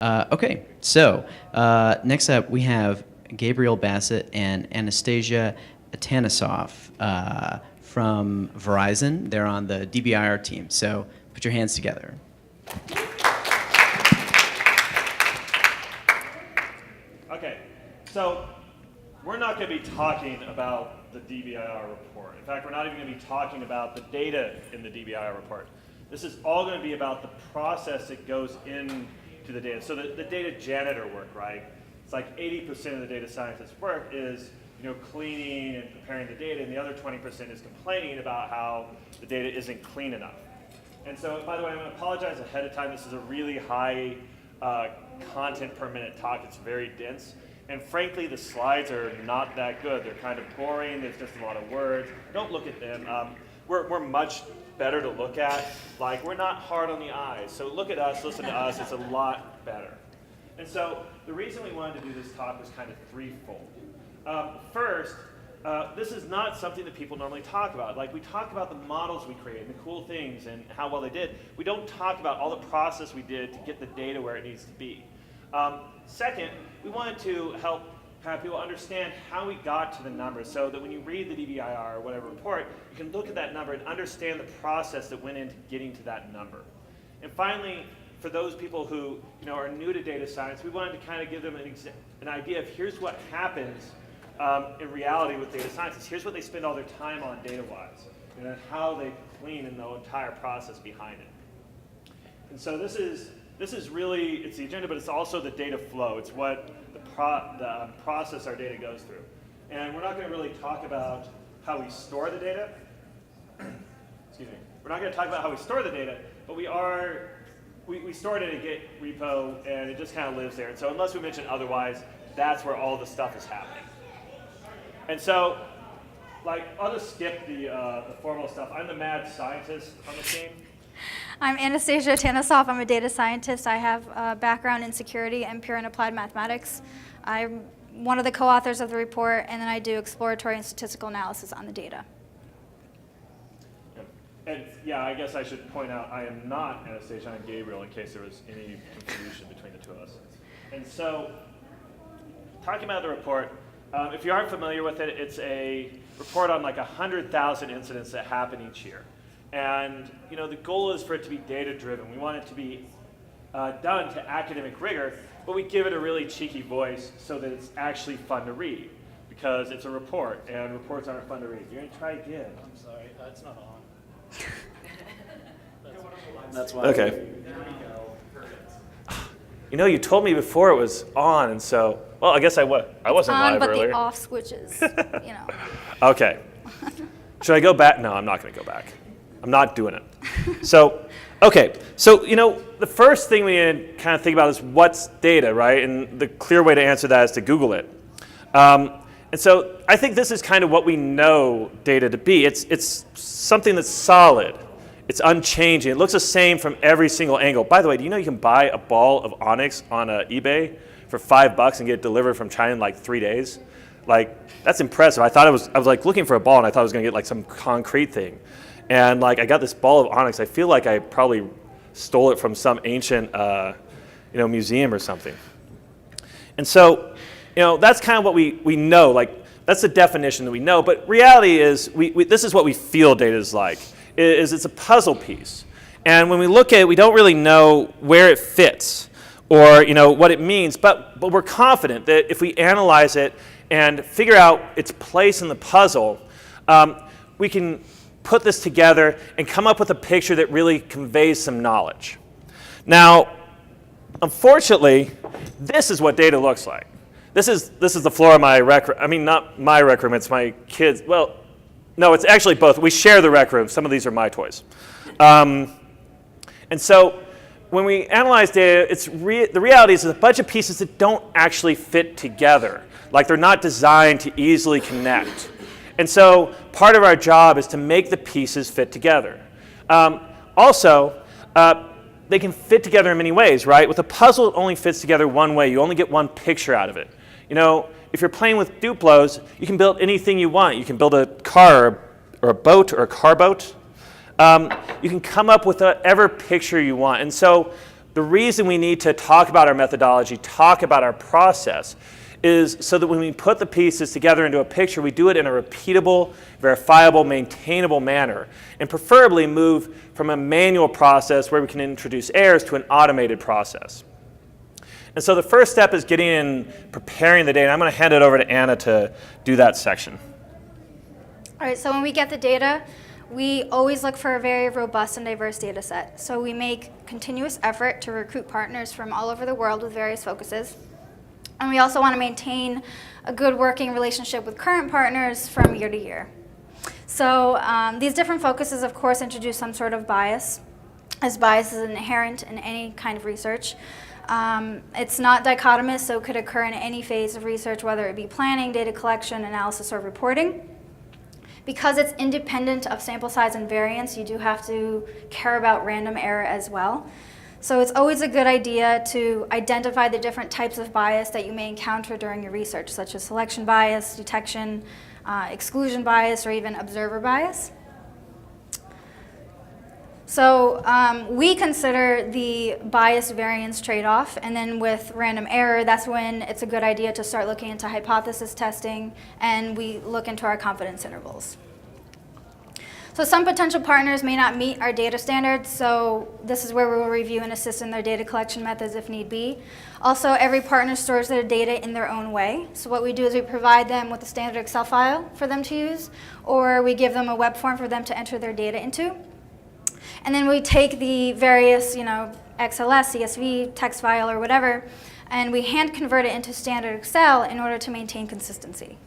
Okay, so next up we have Gabriel Bassett and Anastasia Atanesov from Verizon. They're on the DBIR team, so put your hands together. Okay, so we're not going to be talking about the DBIR report. In fact, we're not even going to be talking about the data in the DBIR report. This is all going to be about the process that goes into the data. So the data janitor work, right? It's like 80% of the data scientist's work is cleaning and preparing the data, and the other 20% is complaining about how the data isn't clean enough. And so, by the way, I'm going to apologize ahead of time. This is a really high content per minute talk. It's very dense. And frankly, the slides are not that good. They're kind of boring. There's just a lot of words. Don't look at them. We're much better to look at. Like, we're not hard on the eyes. So look at us, listen to us. It's a lot better. And so the reason we wanted to do this talk was kind of threefold. First, this is not something that people normally talk about. Like, we talk about the models we create and the cool things and how well they did. We don't talk about all the process we did to get the data where it needs to be. Second, we wanted to help have people understand how we got to the numbers, so that when you read the DBIR or whatever report, you can look at that number and understand the process that went into getting to that number. And finally, for those people who are new to data science, we wanted to kind of give them an idea of here's what happens in reality with data scientists. Here's what they spend all their time on data-wise, and then how they clean in the entire process behind it. And so this is really, it's the agenda, but it's also the data flow. It's what the process our data goes through. And we're not going to really talk about how we store the data. Excuse me. We're not going to talk about how we store the data, but we store it in a Git repo, and it just kind of lives there. And so unless we mention otherwise, that's where all the stuff is happening. And so, I'll just skip the formal stuff. I'm the mad scientist on the team. I'm Anastasia Atanesov. I'm a data scientist. I have a background in security and pure and applied mathematics. I'm one of the co-authors of the report, and then I do exploratory and statistical analysis on the data. And yeah, I guess I should point out I am not Anastasia, I'm Gabriel, in case there was any confusion between the two of us. And so, talking about the report, if you aren't familiar with it, it's a report on 100,000 incidents that happen each year. And the goal is for it to be data-driven. We want it to be done to academic rigor, but we give it a really cheeky voice so that it's actually fun to read, because it's a report, and reports aren't fun to read. You're going to try again. I'm sorry, it's not on. That's why. Okay. There we go. Perfect. You told me before it was on, and so, well, I guess I wasn't live but earlier. the off switches, Okay. Should I go back? No, I'm not going to go back. I'm not doing it. So, okay. So, the first thing we need to kind of think about is what's data, right? And the clear way to answer that is to Google it. And so I think this is kind of what we know data to be. It's something that's solid. It's unchanging. It looks the same from every single angle. By the way, do you know you can buy a ball of onyx on eBay for $5 and get it delivered from China in 3 days? That's impressive. I was looking for a ball, and I thought I was going to get some concrete thing. And I got this ball of onyx. I feel like I probably stole it from some ancient museum or something. And so, that's kind of what we know. That's the definition that we know. But reality is, this is what we feel data is like. It's a puzzle piece. And when we look at it, we don't really know where it fits or what it means. But we're confident that if we analyze it and figure out its place in the puzzle, we can put this together and come up with a picture that really conveys some knowledge. Now, unfortunately, this is what data looks like. This is the floor of my rec room. I mean, not my rec room, it's my kids'. Well, no, it's actually both. We share the rec room. Some of these are my toys. And so when we analyze data, the reality is there's a bunch of pieces that don't actually fit together. They're not designed to easily connect. And so part of our job is to make the pieces fit together. Also, they can fit together in many ways, right? With a puzzle, it only fits together one way. You only get one picture out of it. If you're playing with Duplos, you can build anything you want. You can build a car or a boat or a car boat. You can come up with whatever picture you want. And so The reason we need to talk about our methodology, talk about our process, is so that when we put the pieces together into a picture, we do it in a repeatable, verifiable, maintainable manner, and preferably move from a manual process where we can introduce errors to an automated process. And so the first step is getting in, preparing the data. I'm going to hand it over to Anna to do that section. All right, so when we get the data, we always look for a very robust and diverse data set. So we make continuous effort to recruit partners from all over the world with various focuses. And we also want to maintain a good working relationship with current partners from year to year. So these different focuses, of course, introduce some sort of bias, as bias is inherent in any kind of research. It's not dichotomous, so it could occur in any phase of research, whether it be planning, data collection, analysis, or reporting. Because it's independent of sample size and variance, you do have to care about random error as well. So it's always a good idea to identify the different types of bias that you may encounter during your research, such as selection bias, detection, exclusion bias, or even observer bias. So we consider the bias variance trade-off, and then with random error, that's when it's a good idea to start looking into hypothesis testing, and we look into our confidence intervals. So some potential partners may not meet our data standards, so this is where we will review and assist in their data collection methods if need be. Also, every partner stores their data in their own way. So what we do is we provide them with a standard Excel file for them to use, or we give them a web form for them to enter their data into. And then we take the various, XLS, CSV, text file, or whatever, and we hand convert it into standard Excel in order to maintain consistency.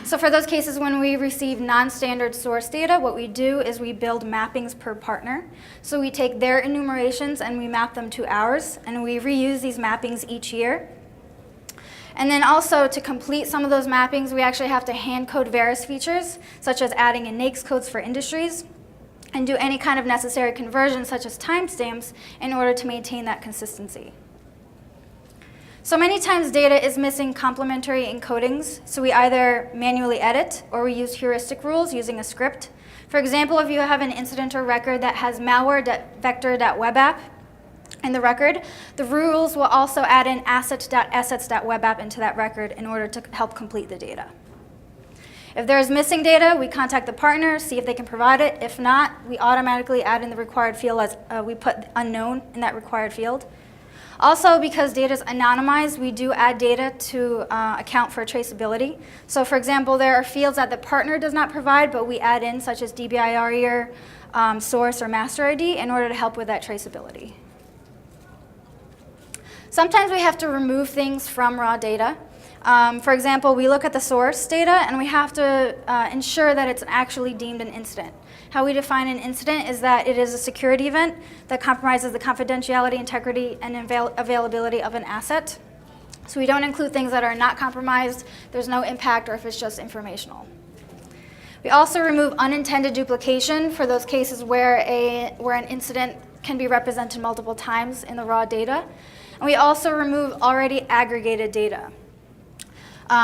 So for those cases when we receive non-standard source data, what we do is we build mappings per partner. So we take their enumerations and we map them to ours, and we reuse these mappings each year. And then also, to complete some of those mappings, we actually have to hand code various features, such as adding in NAICS codes for industries, and do any kind of necessary conversions, such as timestamps, in order to maintain that consistency. So many times data is missing complementary encodings, so we either manually edit or we use heuristic rules using a script. For example, if you have an incident or record that has malware.vector.webapp in the record, the rules will also add in asset.assets.webapp into that record in order to help complete the data. If there's missing data, we contact the partner, see if they can provide it. If not, we automatically add in the required field as we put unknown in that required field. Also, because data is anonymized, we do add data to account for traceability. So for example, there are fields that the partner does not provide, but we add in, such as DBIR, source, or master ID, in order to help with that traceability. Sometimes we have to remove things from raw data. For example, we look at the source data, and we have to ensure that it's actually deemed an incident. How we define an incident is that it is a security event that compromises the confidentiality, integrity, and availability of an asset. So we don't include things that are not compromised, there's no impact, or if it's just informational. We also remove unintended duplication for those cases where an incident can be represented multiple times in the raw data. And we also remove already aggregated data.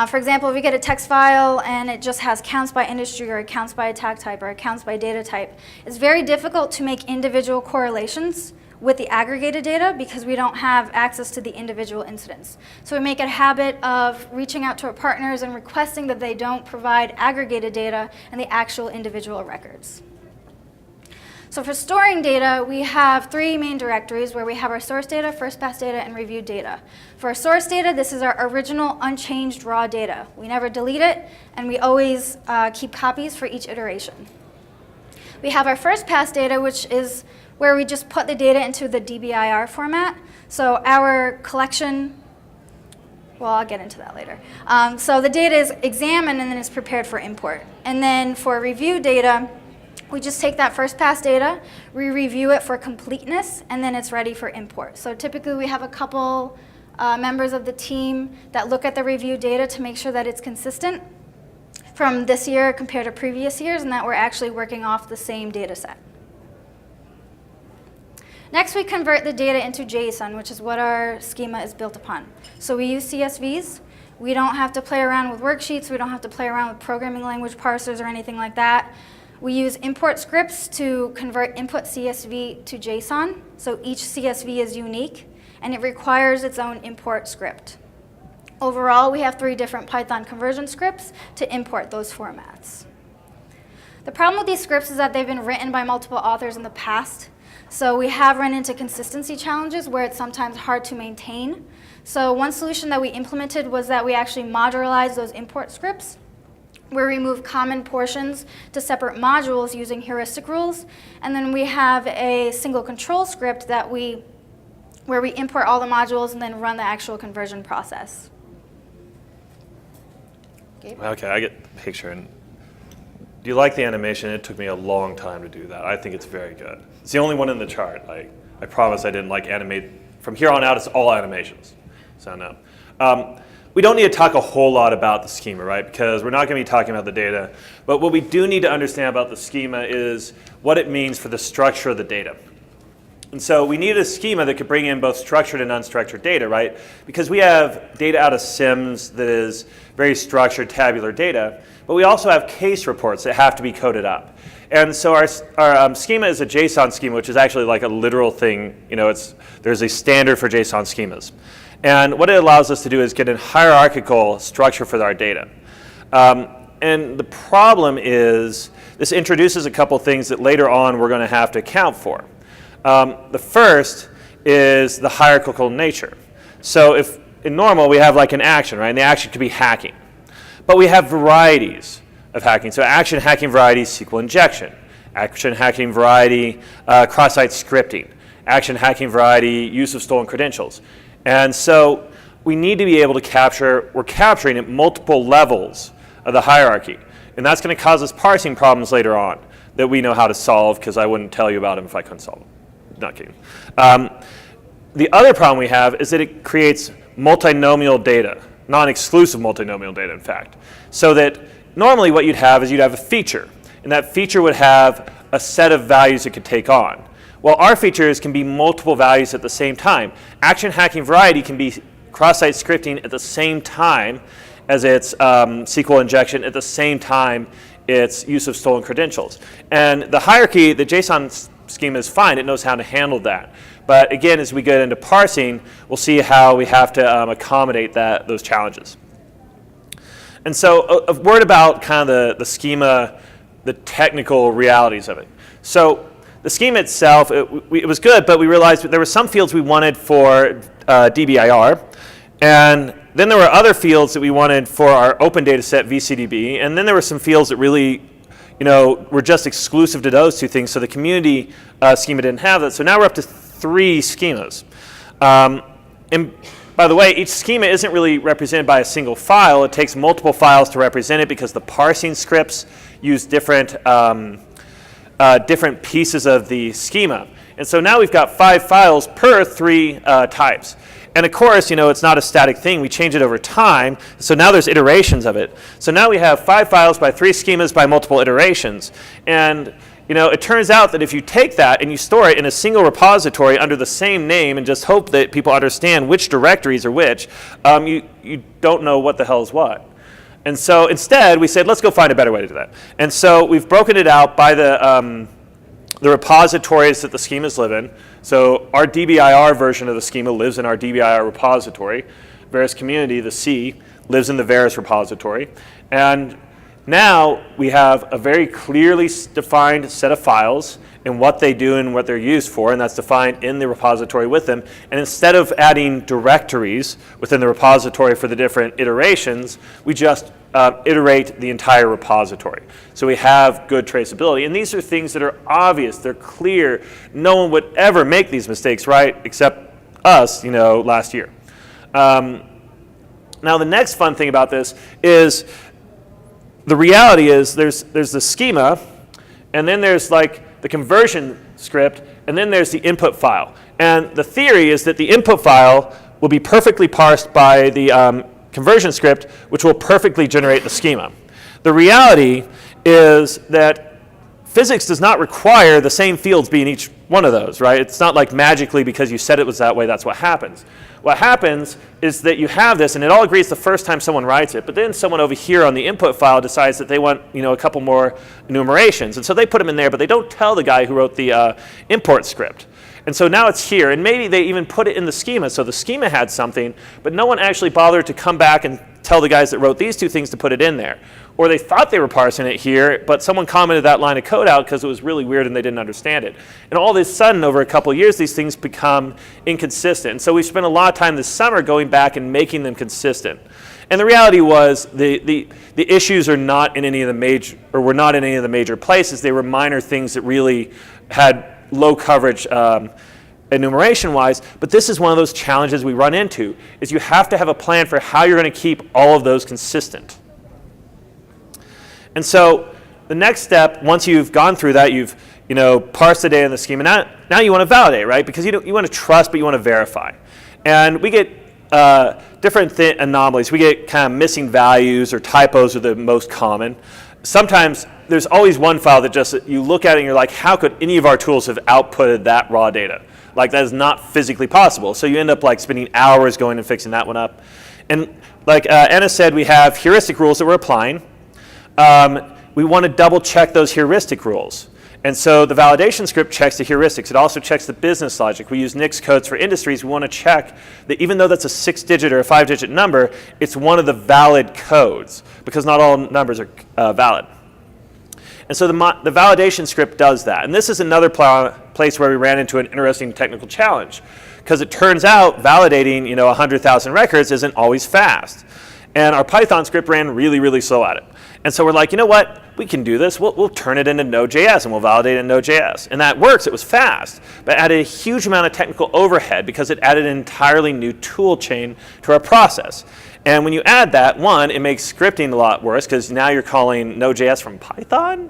For example, if we get a text file and it just has counts by industry or counts by attack type or counts by data type, it's very difficult to make individual correlations with the aggregated data because we don't have access to the individual incidents. So we make a habit of reaching out to our partners and requesting that they don't provide aggregated data and the actual individual records. So for storing data, we have three main directories where we have our source data, first pass data, and reviewed data. For our source data, this is our original unchanged raw data. We never delete it, and we always keep copies for each iteration. We have our first pass data, which is where we just put the data into the DBIR format. So our collection, well, I'll get into that later. So the data is examined and then is prepared for import. And then for review data, we just take that first pass data, we review it for completeness, and then it's ready for import. So typically we have a couple members of the team that look at the review data to make sure that it's consistent from this year compared to previous years and that we're actually working off the same data set. Next, we convert the data into JSON, which is what our schema is built upon. So we use CSVs. We don't have to play around with worksheets. We don't have to play around with programming language parsers or anything like that. We use import scripts to convert input CSV to JSON. So each CSV is unique, and it requires its own import script. Overall, we have 3 different Python conversion scripts to import those formats. The problem with these scripts is that they've been written by multiple authors in the past. So we have run into consistency challenges where it's sometimes hard to maintain. So one solution that we implemented was that we actually modularized those import scripts, where we move common portions to separate modules using heuristic rules. And then we have a single control script where we import all the modules and then run the actual conversion process. Okay, I get the picture. And do you like the animation? It took me a long time to do that. I think it's very good. It's the only one in the chart. I promise I didn't like animate. From here on out, it's all animations. So no. We don't need to talk a whole lot about the schema, right? Because we're not going to be talking about the data. But what we do need to understand about the schema is what it means for the structure of the data. And so we need a schema that could bring in both structured and unstructured data, right? Because we have data out of SIMS that is very structured tabular data, but we also have case reports that have to be coded up. And so our schema is a JSON schema, which is actually like a literal thing. You know, there's a standard for JSON schemas. And what it allows us to do is get a hierarchical structure for our data. And the problem is this introduces a couple things that later on we're going to have to account for. The first is the hierarchical nature. So if in normal we have like an action, right? And the action could be hacking. But we have varieties of hacking. So action hacking variety, SQL injection. Action hacking variety, cross-site scripting. Action hacking variety, use of stolen credentials. And so we need to be able to we're capturing at multiple levels of the hierarchy. And that's going to cause us parsing problems later on that we know how to solve, because I wouldn't tell you about them if I couldn't solve them. Not kidding. The other problem we have is that it creates multinomial data, non-exclusive multinomial data, in fact. So that normally what you'd have is you'd have a feature, and that feature would have a set of values it could take on. Well, our features can be multiple values at the same time. Action hacking variety can be cross-site scripting at the same time as its SQL injection, at the same time its use of stolen credentials. And the hierarchy, the JSON schema is fine. It knows how to handle that. But again, as we get into parsing, we'll see how we have to accommodate those challenges. And so a word about kind of the schema, the technical realities of it. So the schema itself, it was good, but we realized there were some fields we wanted for DBIR, and then there were other fields that we wanted for our open data set, VCDB, and then there were some fields that really were just exclusive to those 2 things, so the community schema didn't have that. So now we're up to 3 schemas. And by the way, each schema isn't really represented by a single file. It takes multiple files to represent it because the parsing scripts use different pieces of the schema. And so now we've got 5 files per 3 types. And of course, it's not a static thing. We change it over time. So now there's iterations of it. So now we have 5 files by 3 schemas by multiple iterations. And it turns out that if you take that and you store it in a single repository under the same name and just hope that people understand which directories are which, you don't know what the hell is what. And so instead, we said, let's go find a better way to do that. And so we've broken it out by the repositories that the schemas live in. So our DBIR version of the schema lives in our DBIR repository. Varus community, the C, lives in the Varus repository. And now we have a very clearly defined set of files and what they do and what they're used for, and that's defined in the repository with them. And instead of adding directories within the repository for the different iterations, we just iterate the entire repository. So we have good traceability. And these are things that are obvious, they're clear. No one would ever make these mistakes, right, except us, last year. Now the next fun thing about this is the reality is there's the schema, and then there's like the conversion script, and then there's the input file. And the theory is that the input file will be perfectly parsed by the conversion script, which will perfectly generate the schema. The reality is that Physics does not require the same fields be in each one of those, right? It's not like magically because you said it was that way, that's what happens. What happens is that you have this, and it all agrees the first time someone writes it, but then someone over here on the input file decides that they want, a couple more enumerations. And so they put them in there, but they don't tell the guy who wrote the import script. And so now it's here, and maybe they even put it in the schema, so the schema had something, but no one actually bothered to come back and tell the guys that wrote these two things to put it in there. Or they thought they were parsing it here, but someone commented that line of code out because it was really weird and they didn't understand it. And all of a sudden, over a couple of years, these things become inconsistent. And so we spent a lot of time this summer going back and making them consistent. And the reality was the issues are not in any of the major, or were not in any of the major places. They were minor things that really had low coverage enumeration-wise, but this is one of those challenges we run into, is you have to have a plan for how you're going to keep all of those consistent. And so the next step, once you've gone through that, you've parsed the data in the schema, now you want to validate, right? Because you want to trust, but you want to verify. And we get different anomalies. We get kind of missing values, or typos are the most common. Sometimes there's always one file that just, you look at it and you're like, how could any of our tools have outputted that raw data? Like, that is not physically possible. So you end up like spending hours going and fixing that one up. And like Anna said, we have heuristic rules that we're applying. We want to double check those heuristic rules. And so the validation script checks the heuristics. It also checks the business logic. We use NICS codes for industries. We want to check that even though that's a 6-digit or a 5-digit number, it's one of the valid codes, because not all numbers are valid. And so the validation script does that. And this is another place where we ran into an interesting technical challenge, because it turns out validating 100,000 records isn't always fast. And our Python script ran really, really slow at it. And so we're like, you know what? We can do this. We'll turn it into Node.js, and we'll validate it in Node.js. And that works. It was fast, but added a huge amount of technical overhead because it added an entirely new tool chain to our process. And when you add that, one, it makes scripting a lot worse because now you're calling Node.js from Python.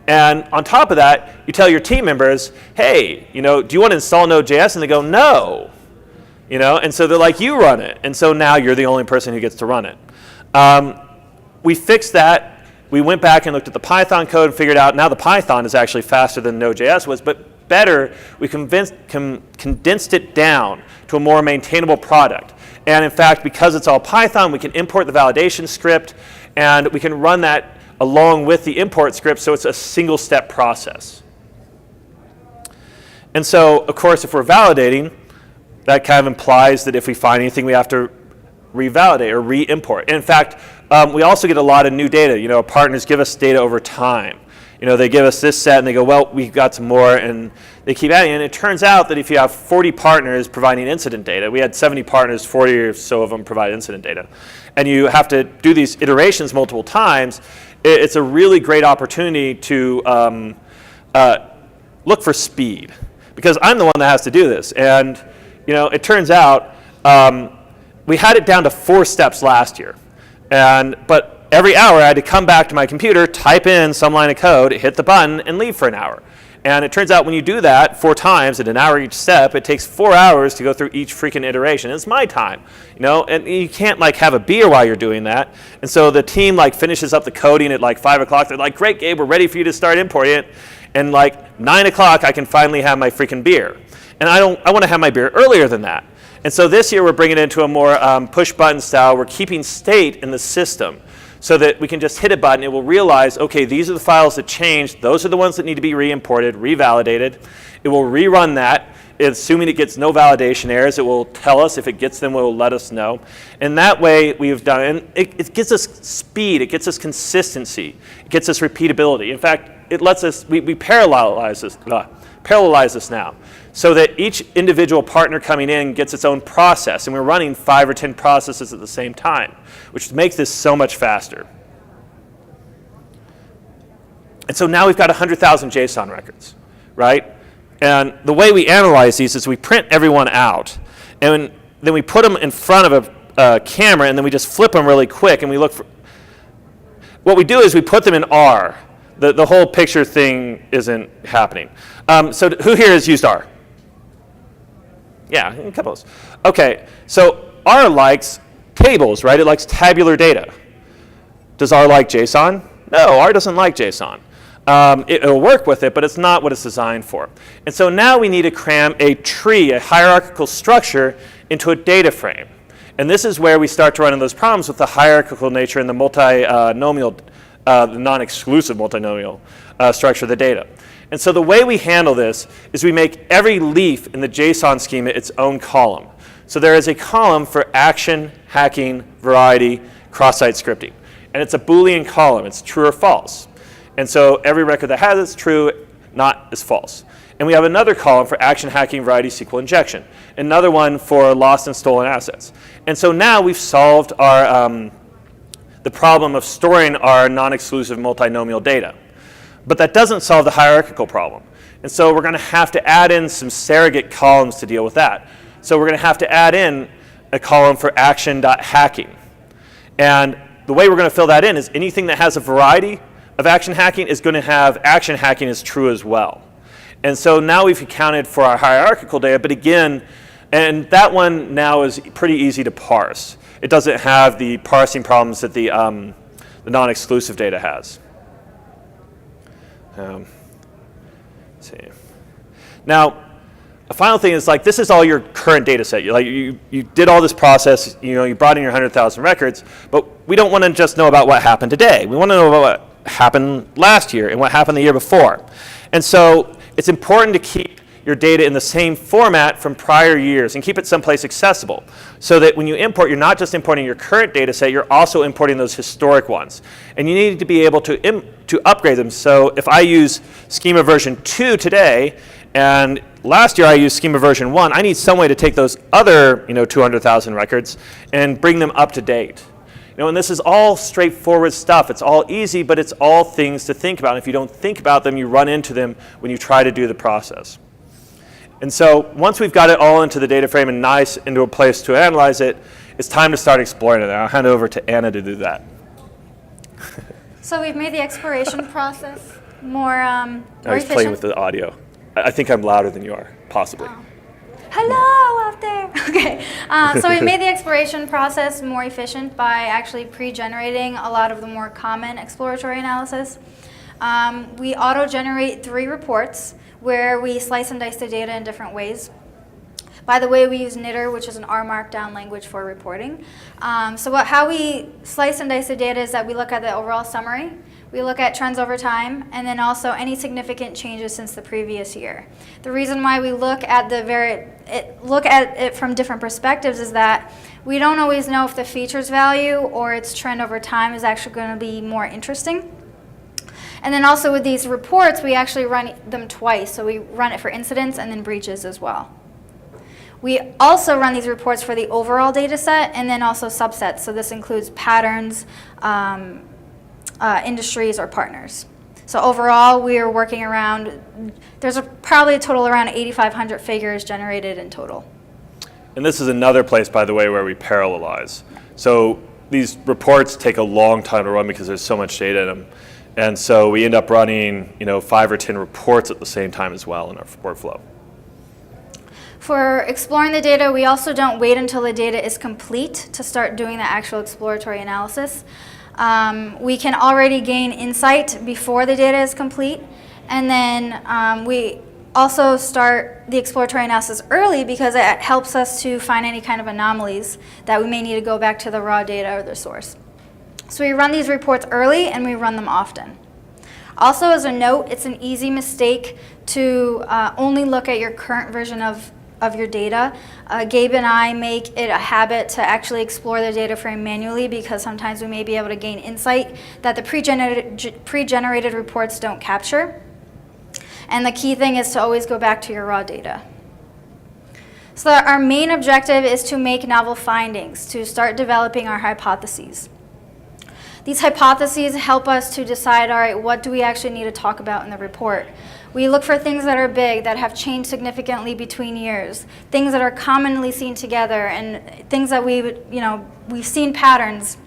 And on top of that, you tell your team members, hey, do you want to install Node.js? And they go, no. And so they're like, you run it. And so now you're the only person who gets to run it. We fixed that. We went back and looked at the Python code and figured out now the Python is actually faster than Node.js was, but better, we condensed it down to a more maintainable product. And in fact, because it's all Python, we can import the validation script, and we can run that along with the import script, so it's a single-step process. And so, of course, if we're validating, that kind of implies that if we find anything, we have to revalidate or re-import. And in fact, we also get a lot of new data. Partners give us data over time. They give us this set and they go, well, we've got some more, and they keep adding. And it turns out that if you have 40 partners providing incident data, we had 70 partners, 40 or so of them provide incident data, and you have to do these iterations multiple times, it's a really great opportunity to look for speed, because I'm the one that has to do this. And it turns out we had it down to 4 steps last year, but every hour I had to come back to my computer, type in some line of code, hit the button, and leave for an hour. And it turns out when you do that 4 times at an hour each step, it takes 4 hours to go through each freaking iteration. It's my time, and you can't have a beer while you're doing that. And so the team finishes up the coding at 5 o'clock. They're like, great, Gabe, we're ready for you to start importing it. And 9 o'clock, I can finally have my freaking beer. And I want to have my beer earlier than that. And so this year we're bringing it into a more push button style. We're keeping state in the system so that we can just hit a button. It will realize, okay, these are the files that changed. Those are the ones that need to be re-imported, revalidated. It will rerun that. Assuming it gets no validation errors, it will tell us. If it gets them, it will let us know. And that way we've done it. And it gets us speed. It gets us consistency. It gets us repeatability. In fact, it lets us, we parallelize this now, so that each individual partner coming in gets its own process, and we're running 5 or 10 processes at the same time, which makes this so much faster. And so now we've got 100,000 JSON records, right? And the way we analyze these is we print everyone out, and then we put them in front of a camera, and then we just flip them really quick, and we look for, what we do is we put them in R. The whole picture thing isn't happening. So who here has used R? Yeah, a couple of us. Okay, so R likes tables, right? It likes tabular data. Does R like JSON? No, R doesn't like JSON. It'll work with it, but it's not what it's designed for. And so now we need to cram a tree, a hierarchical structure, into a data frame. And this is where we start to run into those problems with the hierarchical nature and the multinomial, the non-exclusive multinomial structure of the data. And so the way we handle this is we make every leaf in the JSON schema its own column. So there is a column for action, hacking, variety, cross-site scripting. And it's a Boolean column. It's true or false. And so every record that has it's true, not is false. And we have another column for action, hacking, variety, SQL injection. Another one for lost and stolen assets. And so now we've solved our, the problem of storing our non-exclusive multinomial data. But that doesn't solve the hierarchical problem. And so we're going to have to add in some surrogate columns to deal with that. So we're going to have to add in a column for action.hacking. And the way we're going to fill that in is anything that has a variety of action hacking is going to have action hacking as true as well. And so now we've accounted for our hierarchical data, but again, and that one now is pretty easy to parse. It doesn't have the parsing problems that the non-exclusive data has. Let's see. Now, a final thing is like this is all your current data set. You did all this process, you brought in your 100,000 records, but we don't want to just know about what happened today. We want to know about what happened last year and what happened the year before. And so it's important to keep your data in the same format from prior years and keep it someplace accessible so that when you import, you're not just importing your current data set, you're also importing those historic ones. And you need to be able to upgrade them. So if I use schema version 2 today, and last year I used schema version 1, I need some way to take those other 200,000 records and bring them up to date. And this is all straightforward stuff. It's all easy, but it's all things to think about. And if you don't think about them, you run into them when you try to do the process. And so once we've got it all into the data frame and nice into a place to analyze it, it's time to start exploring it. I'll hand it over to Anna to do that. So we've made the exploration process more I was efficient. playing with the audio. I think I'm louder than you are, possibly. Oh. Hello out there. Okay, so we made the exploration process more efficient by actually pre-generating a lot of the more common exploratory analysis. We auto-generate 3 reports where we slice and dice the data in different ways. By the way, we use knitr, which is an R Markdown language for reporting. How we slice and dice the data is that we look at the overall summary, we look at trends over time, and then also any significant changes since the previous year. The reason why we look at it from different perspectives is that we don't always know if the features value or its trend over time is actually going to be more interesting. And then also with these reports, we actually run them twice. So we run it for incidents and then breaches as well. We also run these reports for the overall data set and then also subsets. So this includes patterns, industries, or partners. So overall, we are working around, there's probably a total around 8,500 figures generated in total. And this is another place, by the way, where we parallelize. So these reports take a long time to run because there's so much data in them. And so we end up running 5 or 10 reports at the same time as well in our workflow. For exploring the data, we also don't wait until the data is complete to start doing the actual exploratory analysis. We can already gain insight before the data is complete, and then we also start the exploratory analysis early because it helps us to find any kind of anomalies that we may need to go back to the raw data or the source. So we run these reports early and we run them often. Also, as a note, it's an easy mistake to only look at your current version of your data. Gabe and I make it a habit to actually explore the data frame manually because sometimes we may be able to gain insight that the pre-generated reports don't capture. And the key thing is to always go back to your raw data. So our main objective is to make novel findings, to start developing our hypotheses. These hypotheses help us to decide, all right, what do we actually need to talk about in the report? We look for things that are big, that have changed significantly between years, things that are commonly seen together, and things that we've seen patterns,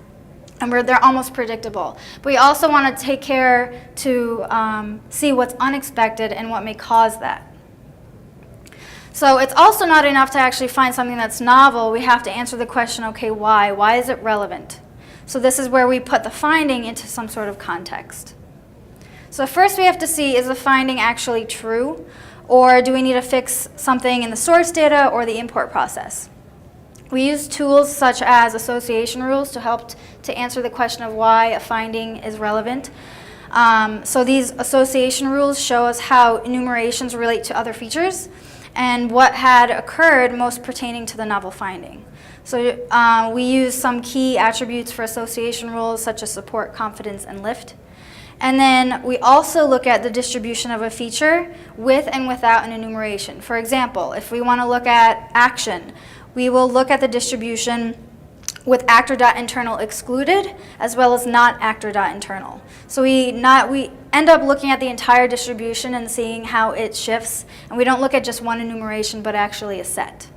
and they're almost predictable. But we also want to take care to see what's unexpected and what may cause that. So it's also not enough to actually find something that's novel. We have to answer the question, okay, why? Why is it relevant? So this is where we put the finding into some sort of context. So first we have to see, is the finding actually true, or do we need to fix something in the source data or the import process? We use tools such as association rules to help to answer the question of why a finding is relevant. So these association rules show us how enumerations relate to other features and what had occurred most pertaining to the novel finding. So we use some key attributes for association rules such as support, confidence, and lift. And then we also look at the distribution of a feature with and without an enumeration. For example, if we want to look at action, we will look at the distribution with actor.internal excluded as well as not actor.internal. So we end up looking at the entire distribution and seeing how it shifts, and we don't look at just one enumeration but actually a set.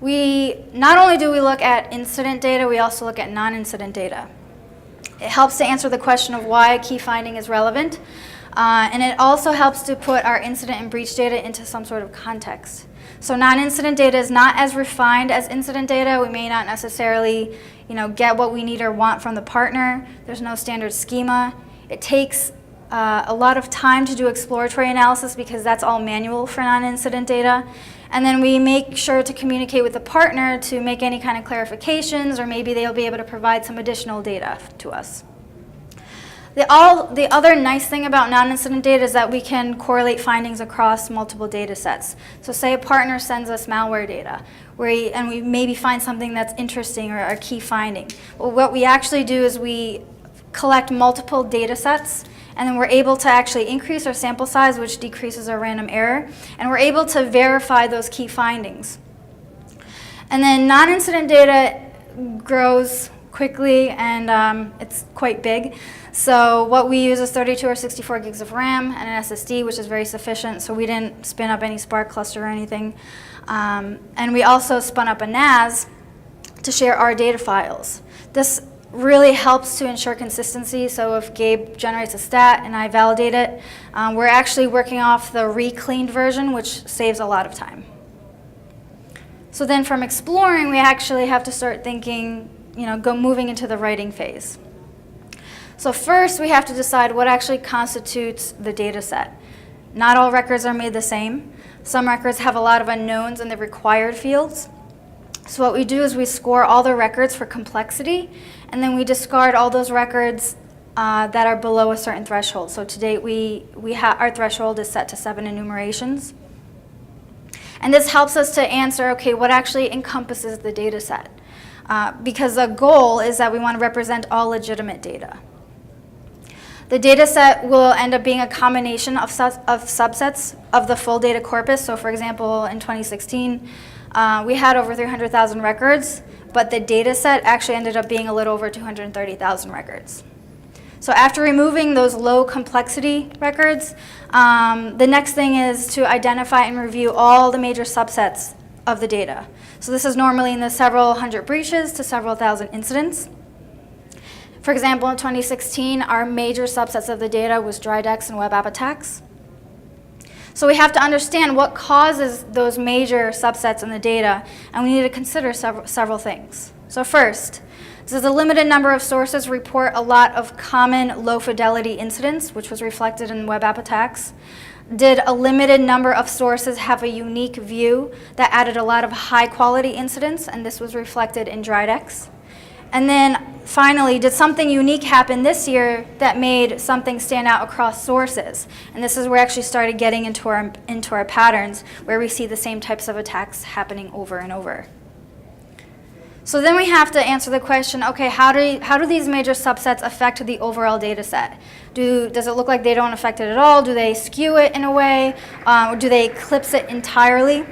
Not only do we look at incident data, we also look at non-incident data. It helps to answer the question of why a key finding is relevant, and it also helps to put our incident and breach data into some sort of context. So non-incident data is not as refined as incident data. We may not necessarily, get what we need or want from the partner. There's no standard schema. It takes a lot of time to do exploratory analysis because that's all manual for non-incident data. And then we make sure to communicate with the partner to make any kind of clarifications, or maybe they'll be able to provide some additional data to us. The other nice thing about non-incident data is that we can correlate findings across multiple data sets. So say a partner sends us malware data, and we maybe find something that's interesting or a key finding. Well, what we actually do is we collect multiple data sets, and then we're able to actually increase our sample size, which decreases our random error, and we're able to verify those key findings. And then non-incident data grows quickly, and it's quite big. So what we use is 32 or 64 gigs of RAM and an SSD, which is very sufficient, so we didn't spin up any Spark cluster or anything. And we also spun up a NAS to share our data files. This really helps to ensure consistency, so if Gabe generates a stat and I validate it, we're actually working off the recleaned version, which saves a lot of time. So then from exploring, we actually have to start thinking, moving into the writing phase. So first, we have to decide what actually constitutes the data set. Not all records are made the same. Some records have a lot of unknowns in the required fields. So what we do is we score all the records for complexity, and then we discard all those records that are below a certain threshold. So to date, our threshold is set to 7 enumerations. And this helps us to answer, okay, what actually encompasses the data set? Because the goal is that we want to represent all legitimate data. The data set will end up being a combination of subsets of the full data corpus. So for example, in 2016, we had over 300,000 records, but the data set actually ended up being a little over 230,000 records. So after removing those low complexity records, the next thing is to identify and review all the major subsets of the data. So this is normally in the several hundred breaches to several thousand incidents. For example, in 2016, our major subsets of the data was DRIDEX and web app attacks. So we have to understand what causes those major subsets in the data, and we need to consider several things. So first, does a limited number of sources report a lot of common low-fidelity incidents, which was reflected in web app attacks? Did a limited number of sources have a unique view that added a lot of high-quality incidents, and this was reflected in DRIDEX? And then finally, did something unique happen this year that made something stand out across sources? And this is where we actually started getting into our patterns, where we see the same types of attacks happening over and over. So then we have to answer the question, okay, how do these major subsets affect the overall data set? Does it look like they don't affect it at all? Do they skew it in a way? Or do they eclipse it entirely?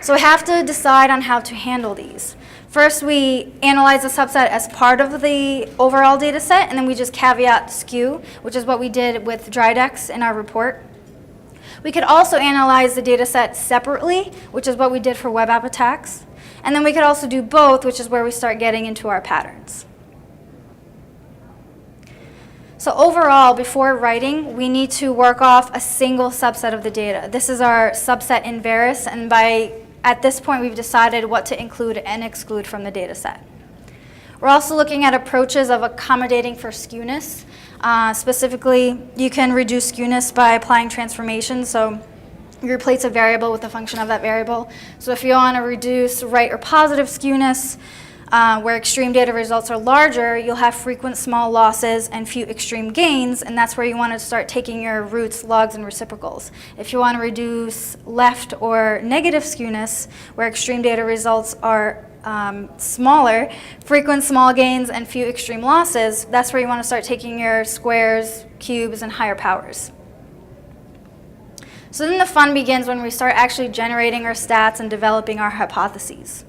So we have to decide on how to handle these. First, we analyze the subset as part of the overall data set, and then we just caveat skew, which is what we did with DRIDEX in our report. We could also analyze the data set separately, which is what we did for web app attacks. And then we could also do both, which is where we start getting into our patterns. So overall, before writing, we need to work off a single subset of the data. This is our subset invariance, and at this point, we've decided what to include and exclude from the data set. We're also looking at approaches of accommodating for skewness. Specifically, you can reduce skewness by applying transformations. So you replace a variable with a function of that variable. So if you want to reduce right or positive skewness, where extreme data results are larger, you'll have frequent small losses and few extreme gains, and that's where you want to start taking your roots, logs, and reciprocals. If you want to reduce left or negative skewness, where extreme data results are smaller, frequent small gains, and few extreme losses, that's where you want to start taking your squares, cubes, and higher powers. So then the fun begins when we start actually generating our stats and developing our hypotheses.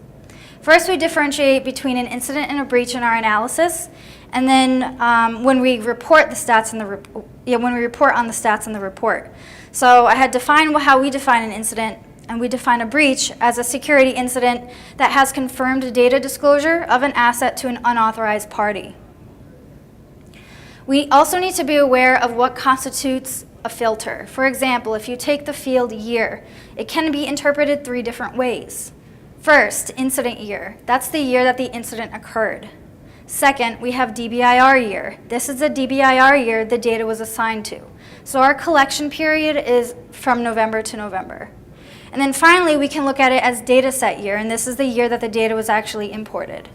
First, we differentiate between an incident and a breach in our analysis, and then when we report the stats in the when we report on the stats in the report. So I had defined how we define an incident, and we define a breach as a security incident that has confirmed data disclosure of an asset to an unauthorized party. We also need to be aware of what constitutes a filter. For example, if you take the field year, it can be interpreted 3 different ways. First, incident year. That's the year that the incident occurred. Second, we have DBIR year. This is the DBIR year the data was assigned to. So our collection period is from November to November. And then finally, we can look at it as data set year, and this is the year that the data was actually imported.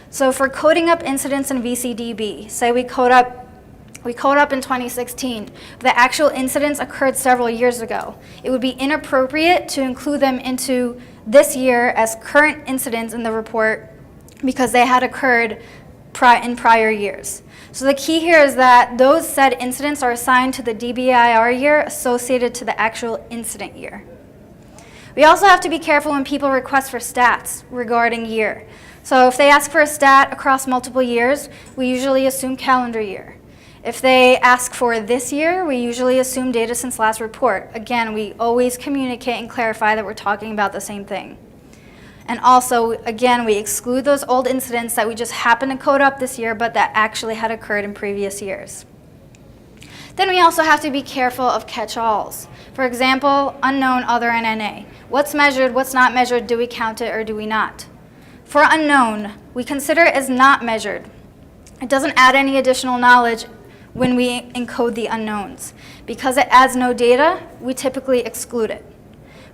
So for coding up incidents in VCDB, say we code up in 2016, the actual incidents occurred several years ago. It would be inappropriate to include them into this year as current incidents in the report because they had occurred in prior years. So the key here is that those said incidents are assigned to the DBIR year associated to the actual incident year. We also have to be careful when people request for stats regarding year. So if they ask for a stat across multiple years, we usually assume calendar year. If they ask for this year, we usually assume data since last report. Again, we always communicate and clarify that we're talking about the same thing. And also, again, we exclude those old incidents that we just happen to code up this year, but that actually had occurred in previous years. Then we also have to be careful of catch-alls. For example, unknown, other, and NA. What's measured, what's not measured, do we count it or do we not? For unknown, we consider it as not measured. It doesn't add any additional knowledge when we encode the unknowns. Because it adds no data, we typically exclude it.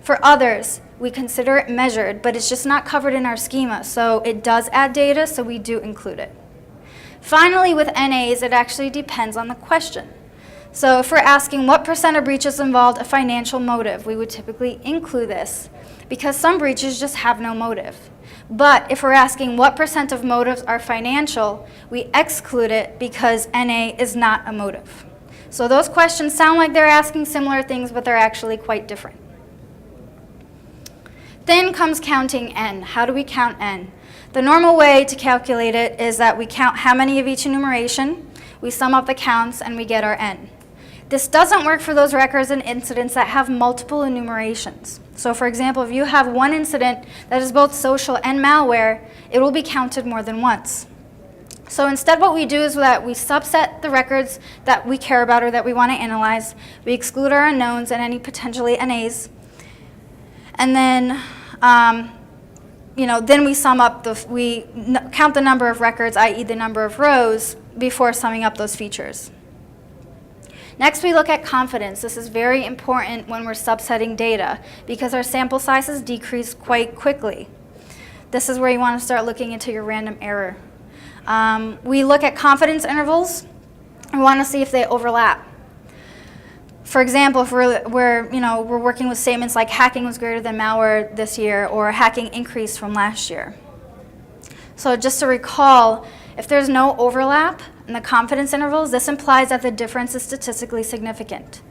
For others, we consider it measured, but it's just not covered in our schema, so it does add data, so we do include it. Finally, with NAs, it actually depends on the question. So if we're asking what % of breaches involved a financial motive, we would typically include this because some breaches just have no motive. But if we're asking what % of motives are financial, we exclude it because NA is not a motive. So those questions sound like they're asking similar things, but they're actually quite different. Then comes counting N. How do we count N? The normal way to calculate it is that we count how many of each enumeration, we sum up the counts, and we get our N. This doesn't work for those records and incidents that have multiple enumerations. So for example, if you have one incident that is both social and malware, it will be counted more than once. So instead what we do is that we subset the records that we care about or that we want to analyze. We exclude our unknowns and any potentially NAs. And then, then we sum up, we count the number of records, i.e. the number of rows, before summing up those features. Next, we look at confidence. This is very important when we're subsetting data because our sample sizes decrease quite quickly. This is where you want to start looking into your random error. We look at confidence intervals. We want to see if they overlap. For example, if we're working with statements like hacking was greater than malware this year or hacking increased from last year. So just to recall, if there's no overlap in the confidence intervals, this implies that the difference is statistically significant.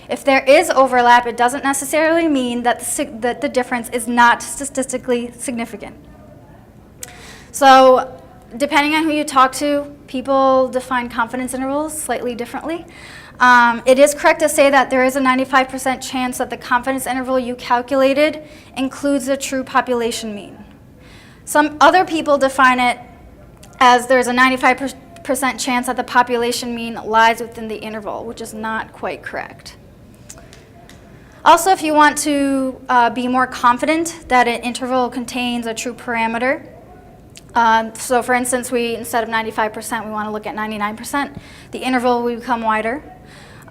If there is overlap, it doesn't necessarily mean that the difference is not statistically significant. So depending on who you talk to, people define confidence intervals slightly differently. It is correct to say that there is a 95% chance that the confidence interval you calculated includes a true population mean. Some other people define it as there's a 95% chance that the population mean lies within the interval, which is not quite correct. Also, if you want to be more confident that an interval contains a true parameter, So for instance, instead of 95%, we want to look at 99%. The interval will become wider.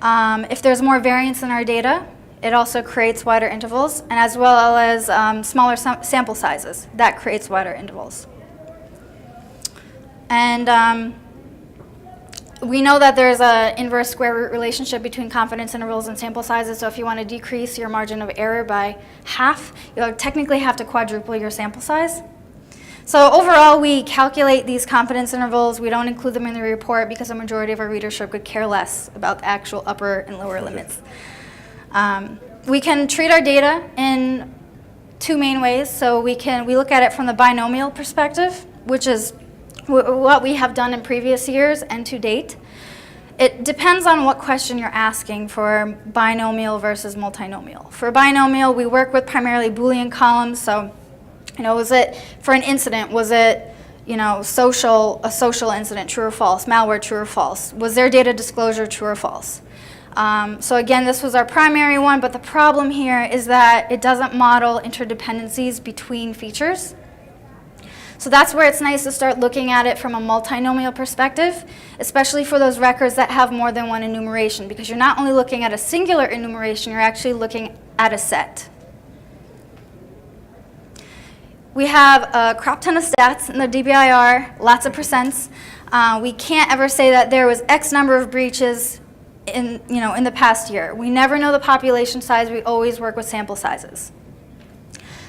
If there's more variance in our data, it also creates wider intervals, and as well as smaller sample sizes. That creates wider intervals. And we know that there's an inverse square root relationship between confidence intervals and sample sizes, so if you want to decrease your margin of error by half, you'll technically have to quadruple your sample size. So overall, we calculate these confidence intervals. We don't include them in the report because the majority of our readership could care less about the actual upper and lower limits. We can treat our data in two main ways. So we look at it from the binomial perspective, which is what we have done in previous years and to date. It depends on what question you're asking for binomial versus multinomial. For binomial, we work with primarily Boolean columns. So, was it for an incident? Was it, a social incident, true or false? Malware, true or false? Was their data disclosure true or false? So again, this was our primary one, but the problem here is that it doesn't model interdependencies between features. So that's where it's nice to start looking at it from a multinomial perspective, especially for those records that have more than one enumeration, because you're not only looking at a singular enumeration, you're actually looking at a set. We have a crop ton of stats in the DBIR, lots of percents. We can't ever say that there was X number of breaches in the past year. We never know the population size. We always work with sample sizes.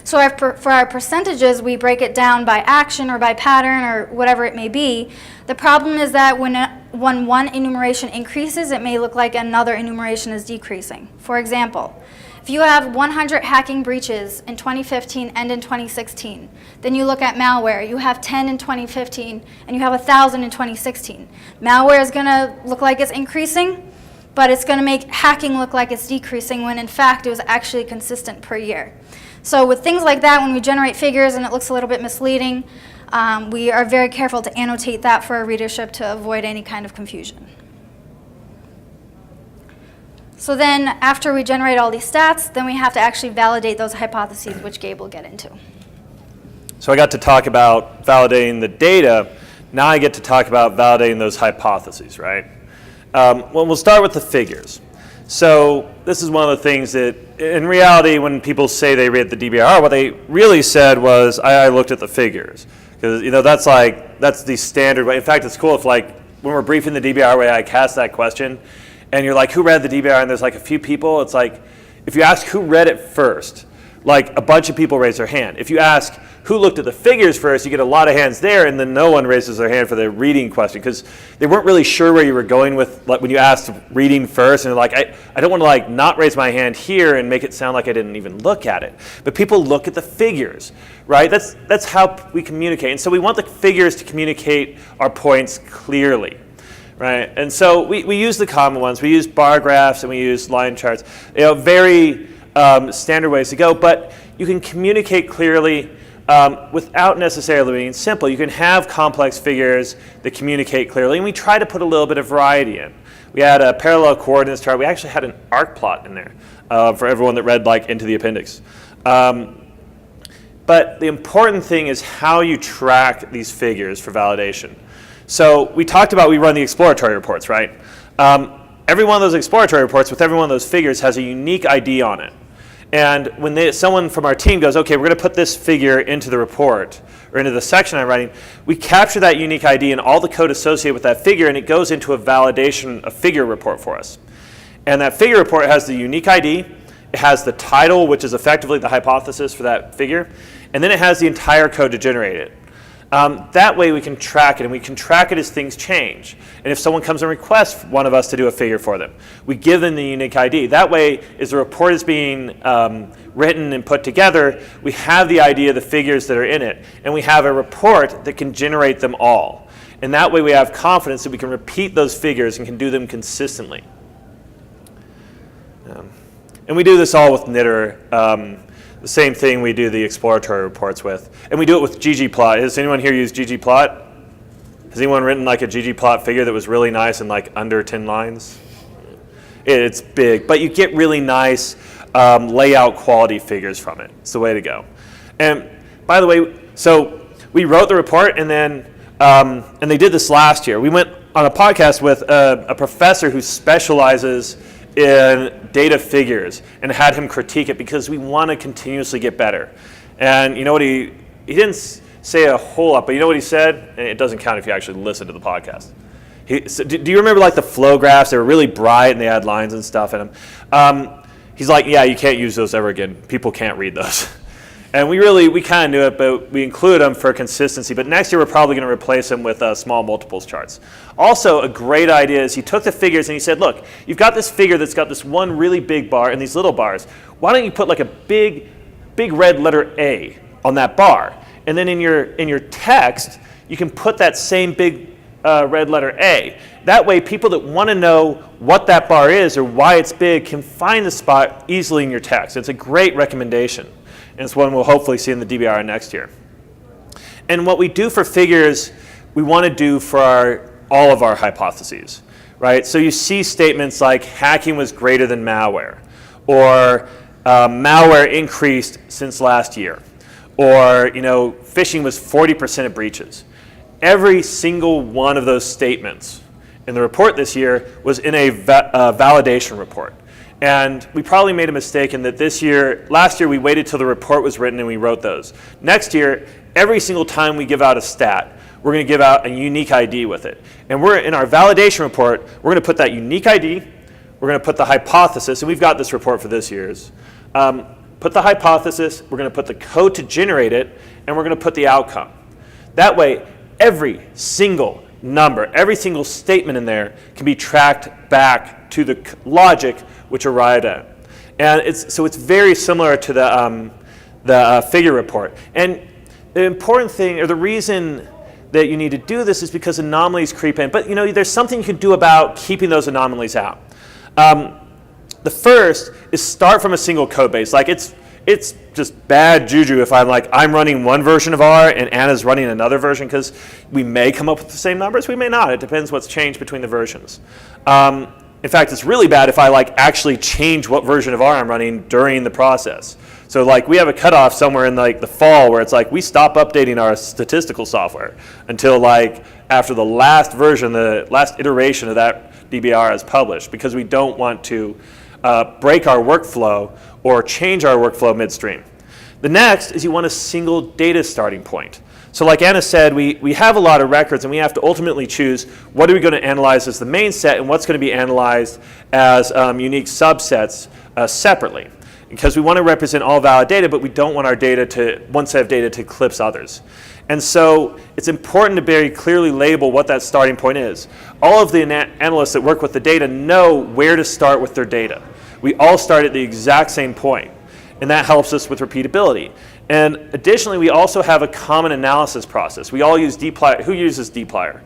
So for our percentages, we break it down by action or by pattern or whatever it may be. The problem is that when one enumeration increases, it may look like another enumeration is decreasing. For example, if you have 100 hacking breaches in 2015 and in 2016, then you look at malware. You have 10 in 2015 and you have 1,000 in 2016. Malware is going to look like it's increasing, but it's going to make hacking look like it's decreasing when in fact it was actually consistent per year. So with things like that, when we generate figures and it looks a little bit misleading, we are very careful to annotate that for our readership to avoid any kind of confusion. So then after we generate all these stats, then we have to actually validate those hypotheses, which Gabe will get into. So I got to talk about validating the data. Now I get to talk about validating those hypotheses, right? Well, we'll start with the figures. So this is one of the things that, in reality, when people say they read the DBIR, what they really said was, I looked at the figures. Because that's the standard way. In fact, it's cool if when we're briefing the DBIR way, I cast that question, and you're like, who read the DBIR? And there's a few people. It's like, if you ask who read it first, a bunch of people raise their hand. If you ask who looked at the figures first, you get a lot of hands there, and then no one raises their hand for the reading question because they weren't really sure where you were going with when you asked reading first, and they're like, I don't want to not raise my hand here and make it sound like I didn't even look at it. But people look at the figures, right? That's how we communicate, and so we want the figures to communicate our points clearly. Right, and so we use the common ones. We use bar graphs and we use line charts. Very standard ways to go, but you can communicate clearly without necessarily being simple. You can have complex figures that communicate clearly, and we try to put a little bit of variety in. We had a parallel coordinates chart. We actually had an arc plot in there for everyone that read into the appendix. But the important thing is how you track these figures for validation. So we talked about we run the exploratory reports, right? Every one of those exploratory reports with every one of those figures has a unique ID on it. And when someone from our team goes, okay, we're going to put this figure into the report or into the section I'm writing, we capture that unique ID and all the code associated with that figure, and it goes into a figure report for us. And that figure report has the unique ID, it has the title, which is effectively the hypothesis for that figure, and then it has the entire code to generate it. That way we can track it, and we can track it as things change. And if someone comes and requests one of us to do a figure for them, we give them the unique ID. That way, as the report is being written and put together, we have the ID of the figures that are in it, and we have a report that can generate them all. And that way we have confidence that we can repeat those figures and can do them consistently. And we do this all with knitr. The same thing we do the exploratory reports with. And we do it with ggplot. Has anyone here used ggplot? Has anyone written a ggplot figure that was really nice and under 10 lines? It's big, but you get really nice layout quality figures from it. It's the way to go. And by the way, so we wrote the report, and then and they did this last year. We went on a podcast with a professor who specializes in data figures and had him critique it because we want to continuously get better. And you know what he didn't say a whole lot, but you know what he said? And it doesn't count if you actually listen to the podcast. So do you remember like the flow graphs? They were really bright and they had lines and stuff in them. He's like, yeah, you can't use those ever again. People can't read those. And we kind of knew it, but we included them for consistency. But next year, we're probably going to replace them with small multiples charts. Also, a great idea is he took the figures and he said, look, you've got this figure that's got this one really big bar and these little bars. Why don't you put like a big red letter A on that bar? And then in your text, you can put that same big red letter A. That way, people that want to know what that bar is or why it's big can find the spot easily in your text. It's a great recommendation. And it's one we'll hopefully see in the DBIR next year. And what we do for figures, we want to do for all of our hypotheses, right? So you see statements like hacking was greater than malware, or malware increased since last year, or phishing was 40% of breaches. Every single one of those statements in the report this year was in a validation report. And we probably made a mistake in that last year we waited till the report was written and we wrote those. Next year, every single time we give out a stat, we're going to give out a unique ID with it. And we're in our validation report, we're going to put that unique ID, we're going to put the hypothesis, and we've got this report for this year's. Put the hypothesis, we're going to put the code to generate it, and we're going to put the outcome. That way, every single number, every single statement in there can be tracked back to the logic which arrived at. And it's very similar to the figure report. And the important thing, or the reason that you need to do this is because anomalies creep in. But there's something you can do about keeping those anomalies out. The first is start from a single code base. Like it's just bad juju if I'm running one version of R and Anna's running another version, because we may come up with the same numbers, we may not. It depends what's changed between the versions. In fact, it's really bad if I actually change what version of R I'm running during the process. So we have a cutoff somewhere in the fall where it's we stop updating our statistical software until after the last version, the last iteration of that DBIR is published, because we don't want to break our workflow or change our workflow midstream. The next is you want a single data starting point. So like Anna said, we have a lot of records, and we have to ultimately choose what are we going to analyze as the main set and what's going to be analyzed as unique subsets separately. Because we want to represent all valid data, but we don't want our one set of data to eclipse others. And so it's important to very clearly label what that starting point is. All of the analysts that work with the data know where to start with their data. We all start at the exact same point, and that helps us with repeatability. And additionally, we also have a common analysis process. We all use dplyr. Who uses dplyr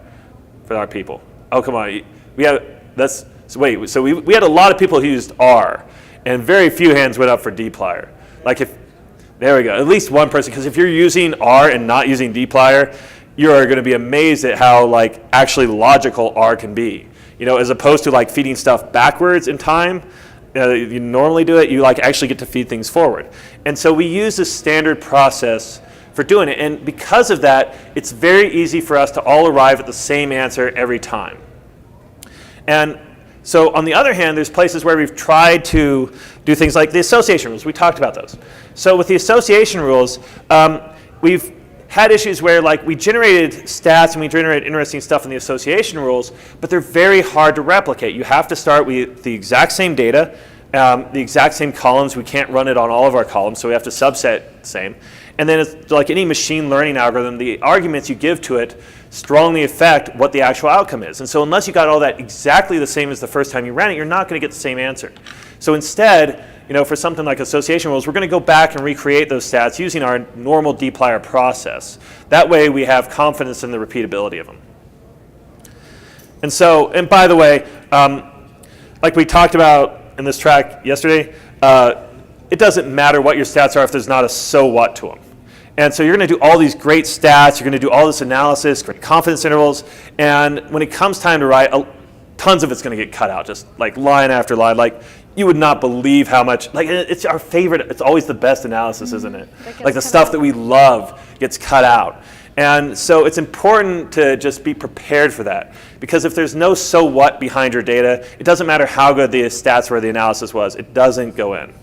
for our people? Oh, come on. We had a lot of people who used R, and very few hands went up for dplyr. There we go, at least one person, because if you're using R and not using dplyr, you are going to be amazed at how actually logical R can be. As opposed to feeding stuff backwards in time, you normally do it, you actually get to feed things forward. And so we use this standard process for doing it. And because of that, it's very easy for us to all arrive at the same answer every time. And so on the other hand, there's places where we've tried to do things like the association rules. We talked about those. So with the association rules, we've had issues where we generated stats and we generated interesting stuff in the association rules, but they're very hard to replicate. You have to start with the exact same data, the exact same columns. We can't run it on all of our columns, so we have to subset the same. And then it's like any machine learning algorithm, the arguments you give to it strongly affect what the actual outcome is. And so unless you got all that exactly the same as the first time you ran it, you're not going to get the same answer. So instead, for something like association rules, we're going to go back and recreate those stats using our normal dplyr process. That way we have confidence in the repeatability of them. And by the way, like we talked about in this track yesterday, it doesn't matter what your stats are if there's not a so what to them. And so you're going to do all these great stats, you're going to do all this analysis, great confidence intervals, and when it comes time to write, tons of it's going to get cut out, just line after line. You would not believe how much, it's our favorite, it's always the best analysis, isn't it? The stuff that we love gets cut out. And so it's important to just be prepared for that. Because if there's no so what behind your data, it doesn't matter how good the stats were, the analysis was, it doesn't go in.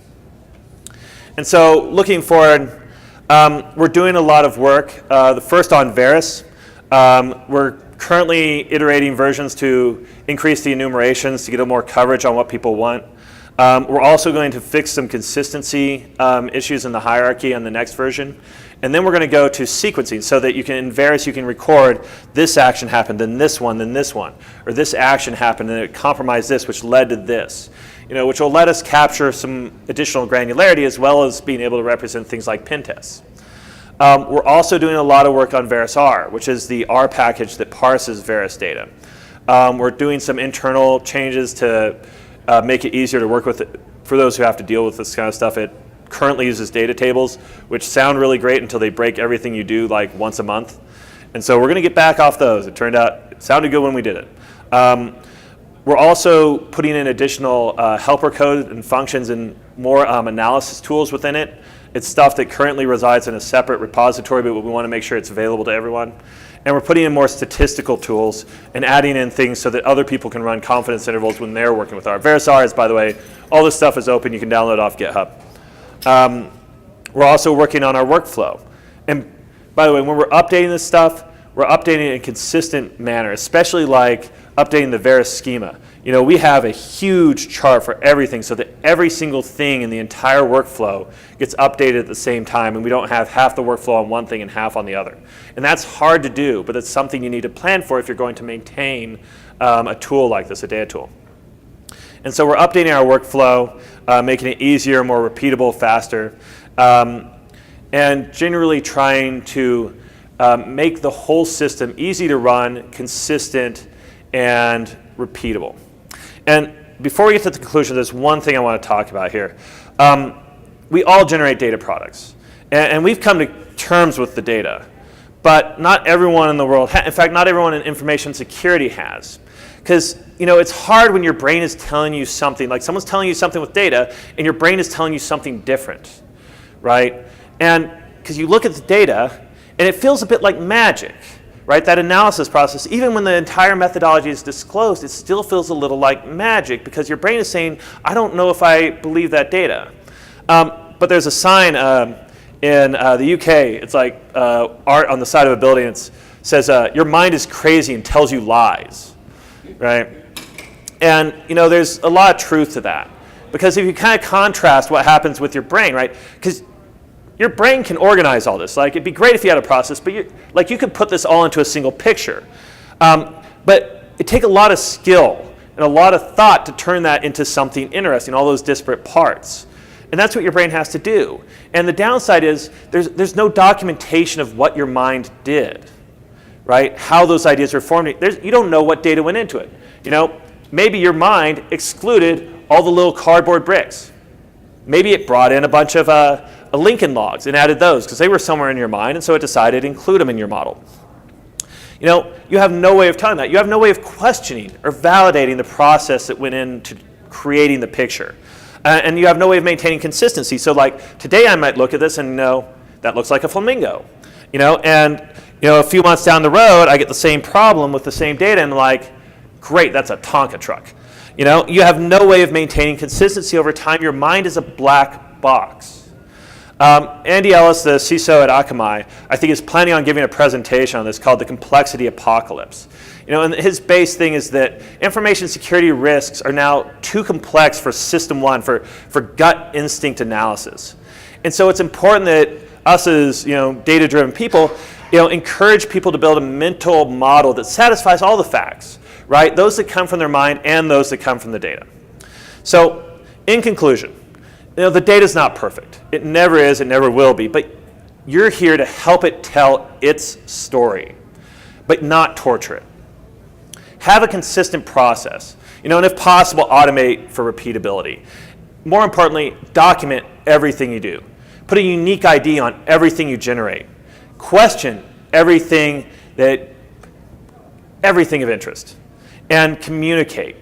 And so looking forward, we're doing a lot of work. The first on Varus. We're currently iterating versions to increase the enumerations to get a more coverage on what people want. We're also going to fix some consistency issues in the hierarchy on the next version. And then we're going to go to sequencing so that you can, in Varus, you can record this action happened, then this one, or this action happened and it compromised this, which led to this. Which will let us capture some additional granularity as well as being able to represent things like pin tests. We're also doing a lot of work on Varus R, which is the R package that parses Varus data. We're doing some internal changes to make it easier to work with it for those who have to deal with this kind of stuff. It currently uses data tables, which sound really great until they break everything you do like once a month. And so we're going to get back off those. It turned out it sounded good when we did it. We're also putting in additional helper code and functions and more analysis tools within it. It's stuff that currently resides in a separate repository, but we want to make sure it's available to everyone. And we're putting in more statistical tools and adding in things so that other people can run confidence intervals when they're working with R. Varus R is, by the way, all this stuff is open. You can download it off GitHub. We're also working on our workflow. And by the way, when we're updating this stuff, we're updating it in a consistent manner, especially like updating the Varus schema. We have a huge chart for everything so that every single thing in the entire workflow gets updated at the same time, and we don't have half the workflow on one thing and half on the other. And that's hard to do, but it's something you need to plan for if you're going to maintain a tool like this, a data tool. And so we're updating our workflow, making it easier, more repeatable, faster, and generally trying to make the whole system easy to run, consistent, and repeatable. And before we get to the conclusion, there's one thing I want to talk about here. We all generate data products, and we've come to terms with the data, but not everyone in the world, in fact, not everyone in information security has. Because it's hard when your brain is telling you something, like someone's telling you something with data, and your brain is telling you something different, right? And because you look at the data, and it feels a bit like magic, right? That analysis process, even when the entire methodology is disclosed, it still feels a little like magic because your brain is saying, I don't know if I believe that data. But there's a sign in the UK, it's like art on the side of a building, it says, your mind is crazy and tells you lies, right? And there's a lot of truth to that. Because if you kind of contrast what happens with your brain, right? Because your brain can organize all this. Like, it'd be great if you had a process, but you could put this all into a single picture. But it takes a lot of skill and a lot of thought to turn that into something interesting, all those disparate parts. And that's what your brain has to do. And the downside is there's no documentation of what your mind did, right? How those ideas were formed. You don't know what data went into it. Maybe your mind excluded all the little cardboard bricks. Maybe it brought in a bunch of Lincoln logs and added those because they were somewhere in your mind, and so it decided to include them in your model. You have no way of telling that. You have no way of questioning or validating the process that went into creating the picture. And you have no way of maintaining consistency. So like today I might look at this and that looks like a flamingo. And a few months down the road I get the same problem with the same data and I'm like, great, that's a Tonka truck. You have no way of maintaining consistency over time. Your mind is a black box. Andy Ellis, the CISO at Akamai, I think is planning on giving a presentation on this called the Complexity Apocalypse. And his base thing is that information security risks are now too complex for system one, for gut instinct analysis. And so it's important that us as data-driven people, encourage people to build a mental model that satisfies all the facts, right? Those that come from their mind and those that come from the data. So, in conclusion, the data is not perfect. It never is, it never will be, but you're here to help it tell its story, but not torture it. Have a consistent process, and if possible, automate for repeatability. More importantly, document everything you do. Put a unique ID on everything you generate. Question everything of interest, and communicate.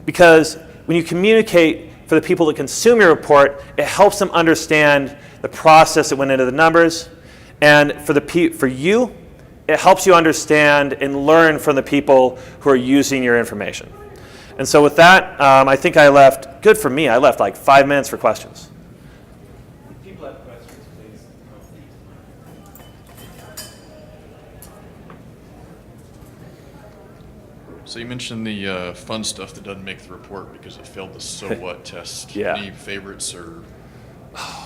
Because when you communicate for the people that consume your report, it helps them understand the process that went into the numbers. And for you, it helps you understand and learn from the people who are using your information. And so with that, I think I left, good for me, I left like 5 minutes for questions. People have questions, please. So you mentioned the fun stuff that doesn't make the report because it failed the so what test. Yeah. Any favorites or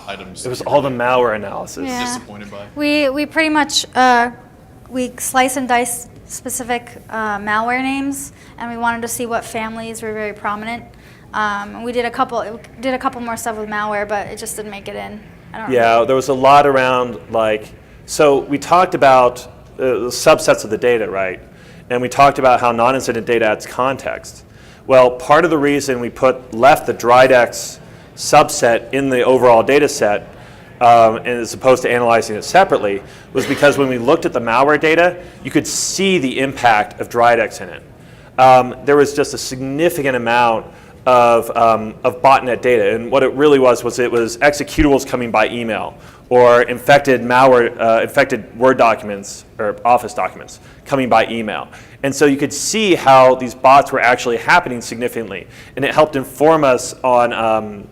items? It was that you all the were malware analysis. Yeah. disappointed by? We pretty much we slice and dice specific malware names, and we wanted to see what families were very prominent. We did a couple more stuff with malware, but it just didn't make it in. I don't Yeah, remember. there was a lot around, like, so we talked about the subsets of the data, right? And we talked about how non-incident data adds context. Well, part of the reason we left the DRIDEX subset in the overall data set, and as opposed to analyzing it separately, was because when we looked at the malware data, you could see the impact of DRIDEX in it. There was just a significant amount of botnet data, and what it really was executables coming by email, or infected malware, infected Word documents or Office documents coming by email. And so you could see how these bots were actually happening significantly, and it helped inform us on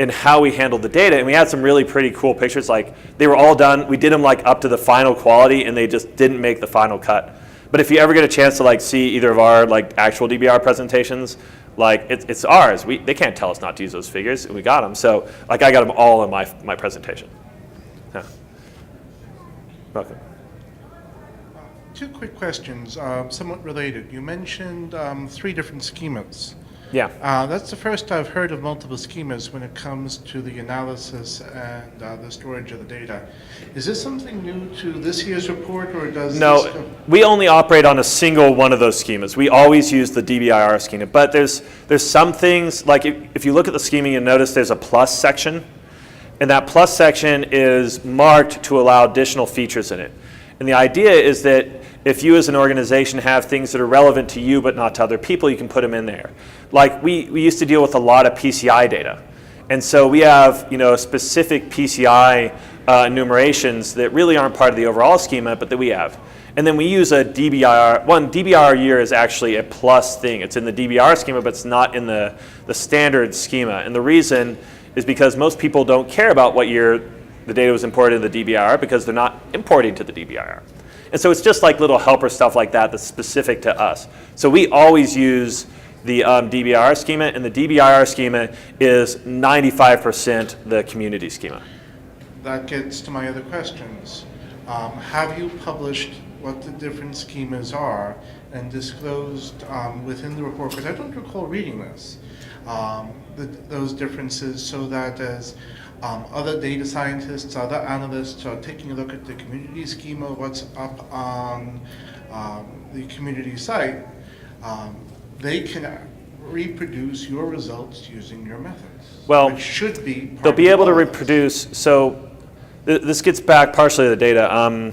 in how we handled the data. And we had some really pretty cool pictures. Like, they were all done. We did them like up to the final quality, and they just didn't make the final cut. But if you ever get a chance to like see either of our like actual DBIR presentations, like it's ours. They can't tell us not to use those figures. We got them. So like I got them all in my presentation. Yeah. Welcome. Two quick questions, somewhat related. You mentioned 3 different schemas. Yeah. That's the first I've heard of multiple schemas when it comes to the analysis and the storage of the data. Is this something new to this year's report, or does No, this we only operate on a single one of those schemas. We always use the DBIR schema, but there's some things, like if you look at the schema, you'll notice there's a plus section, and that plus section is marked to allow additional features in it. And the idea is that if you as an organization have things that are relevant to you but not to other people, you can put them in there. Like we used to deal with a lot of PCI data. And so we have specific PCI enumerations that really aren't part of the overall schema, but that we have. And then we use a DBIR. DBIR year is actually a plus thing. It's in the DBIR schema, but it's not in the standard schema. And the reason is because most people don't care about what year the data was imported in the DBIR because they're not importing to the DBIR. And so it's just like little helper stuff like that that's specific to us. So we always use the DBIR schema, and the DBIR schema is 95% the community schema. That gets to my other questions. Have you published what the different schemas are and disclosed within the report, because I don't recall reading this, those differences, so that as other data scientists, other analysts are taking a look at the community schema, what's up on the community site, they can reproduce your results using your methods. Well, which should be part they'll be of able to all of this. reproduce. So this gets back partially to the data.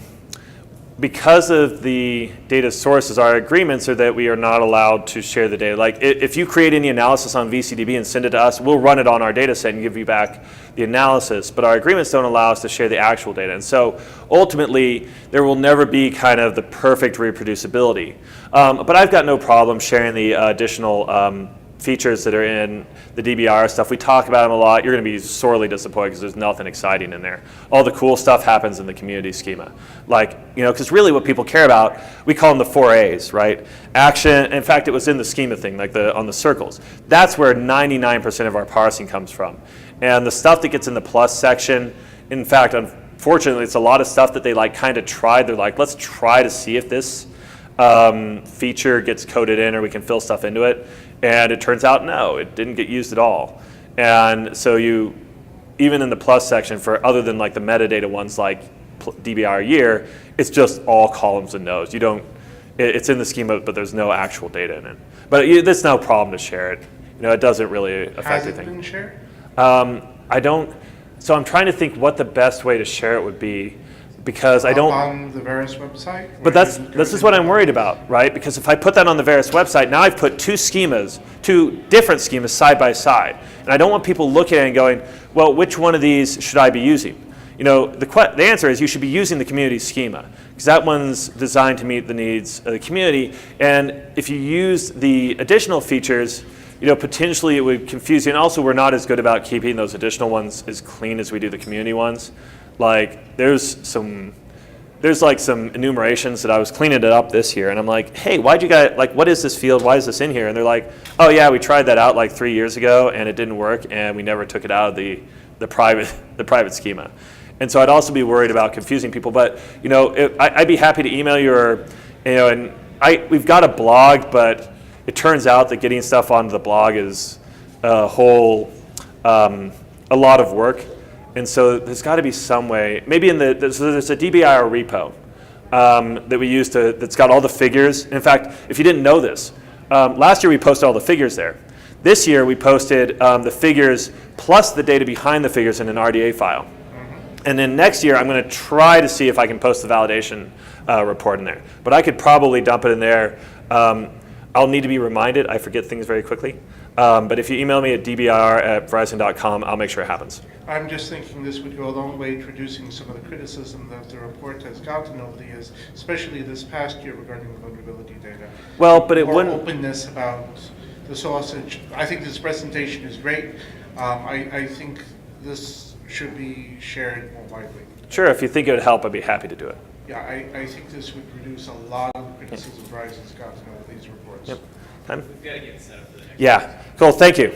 Because of the data sources, our agreements are that we are not allowed to share the data. Like if you create any analysis on VCDB and send it to us, we'll run it on our data set and give you back the analysis, but our agreements don't allow us to share the actual data. And so ultimately, there will never be kind of the perfect reproducibility. But I've got no problem sharing the additional features that are in the DBIR stuff. We talk about them a lot. You're going to be sorely disappointed because there's nothing exciting in there. All the cool stuff happens in the community schema. Like, because really what people care about, we call them the 4 A's, right? Action, in fact, it was in the schema thing, like on the circles. That's where 99% of our parsing comes from. And the stuff that gets in the plus section, in fact, unfortunately, it's a lot of stuff that they like kind of tried. They're like, let's try to see if this feature gets coded in or we can fill stuff into it. And it turns out, no, it didn't get used at all. And so even in the plus section, for other than like the metadata ones like DBIR year, it's just all columns and no's. It's in the schema, but there's no actual data in it. But there's no problem to share it. It doesn't really affect Has it anything. been shared? So I'm trying to think what the best way to share it would be, because I don't. On the Verus website? But this is what I'm worried about, right? Because if I put that on the Verus website, now I've put two different schemas side by side. And I don't want people looking at it and going, well, which one of these should I be using? the answer is you should be using the community schema, because that one's designed to meet the needs of the community. And if you use the additional features, potentially it would confuse you. And also, we're not as good about keeping those additional ones as clean as we do the community ones. Like, there's like some enumerations that I was cleaning it up this year, and I'm like, hey, why'd you guys, like, what is this field? Why is this in here? And they're like, oh yeah, we tried that out like 3 years ago, and it didn't work, and we never took it out of the private schema. And so I'd also be worried about confusing people. But I'd be happy to email you, or and we've got a blog, but it turns out that getting stuff onto the blog is a lot of work. And so there's got to be some way, maybe there's a DBIR repo that we use that's got all the figures. In fact, if you didn't know this, last year we posted all the figures there. This year we posted the figures plus the data behind the figures in an RDA file. And then next year I'm going to try to see if I can post the validation report in there. But I could probably dump it in there. I'll need to be reminded. I forget things very quickly. But if you email me at dbir@verizon.com, I'll make sure it happens. I'm just thinking this would go a long way to reducing some of the criticism that the report has gotten over the years, especially this past year regarding the vulnerability data. Well, but it More wouldn't. openness about the sausage. I think this presentation is great. I think this should be shared more widely. Sure, if you think it would help, I'd be happy to do it. Yeah, I think this would reduce a lot of criticism Verizon's gotten over these reports. Yep. Time? We've got to get set up for the next. Yeah. Cool. Thank you.